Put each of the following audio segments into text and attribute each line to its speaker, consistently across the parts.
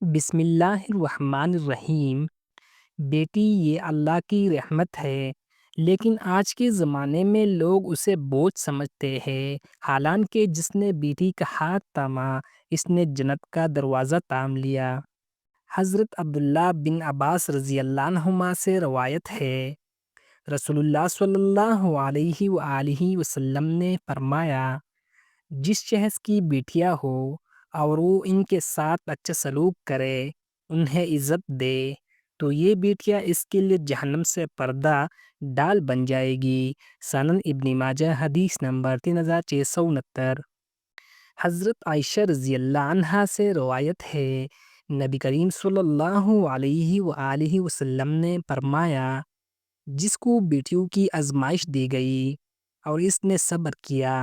Speaker 1: بسم اللہ الرحمن الرحیم۔ بیٹی یہ اللہ کی رحمت ہے، لیکن آج کے زمانے میں لوگ اسے بوجھ سمجھتے ہیں، حالانکہ جس نے بیٹی کا ہاتھ تھاما اس نے جنت کا دروازہ تام لیا۔ حضرت عبداللہ بن عباس رضی اللہ عنہما سے روایت ہے، رسول اللہ صلی اللہ علیہ وآلہ وسلم نے فرمایا، جس شخص کی بیٹیاں ہو اور وہ ان کے ساتھ اچھا سلوک کرے، انہیں عزت دے، تو یہ بیٹیاں اس کے لیے جہنم سے پردہ ڈال بن جائے گی۔ سنن ابن ماجہ، حدیث نمبر 3669۔ حضرت عائشہ رضی اللہ عنہا سے روایت ہے، نبی کریم صلی اللہ علیہ وآلہ وسلم نے فرمایا، جس کو بیٹیوں کی آزمائش دی گئی اور اس نے صبر کیا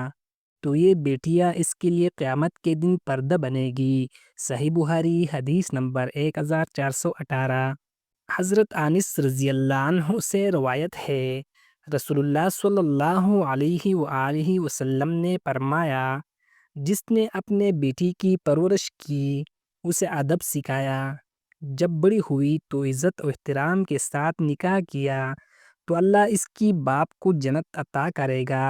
Speaker 1: تو یہ بیٹیاں اس کے لیے قیامت کے دن پردہ بنے گی۔ صحیح بخاری، حدیث نمبر 1418۔ حضرت انس رضی اللہ عنہ سے روایت ہے، رسول اللہ صلی اللہ علیہ وآلہ وسلم نے فرمایا، جس نے اپنے بیٹی کی پرورش کی، اسے ادب سکھایا، جب بڑی ہوئی تو عزت و احترام کے ساتھ نکاح کیا تو اللہ اس کی باپ کو جنت عطا کرے گا۔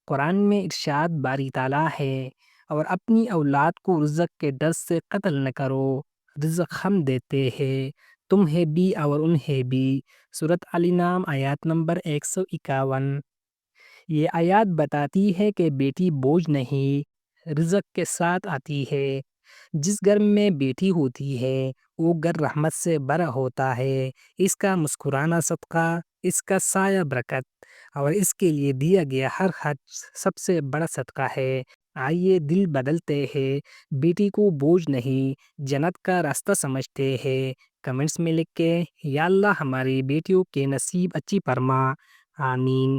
Speaker 1: قرآن میں ارشاد باری تعالیٰ ہے، اور اپنی اولاد کو رزق کے ڈر سے قتل نہ کرو، رزق ہم دیتے ہیں، تمہیں بھی اور انہیں بھی۔ سورۃ الانعام، آیات نمبر 151۔ یہ آیات بتاتی ہے کہ بیٹی بوجھ نہیں، رزق کے ساتھ آتی ہے۔ جس گھر میں بیٹی ہوتی ہے وہ گھر رحمت سے بھرا ہوتا ہے۔ اس کا مسکرانا صدقہ، اس کا سایہ برکت، اور اس کے لیے دیا گیا ہر خرچ سب سے بڑا صدقہ ہے۔ آئیے دل بدلتے ہیں، بیٹی کو بوجھ نہیں جنت کا راستہ سمجھتے ہیں۔ کمنٹس میں لکھ کے یا اللہ ہماری بیٹیوں کے نصیب اچھی فرما، آمین۔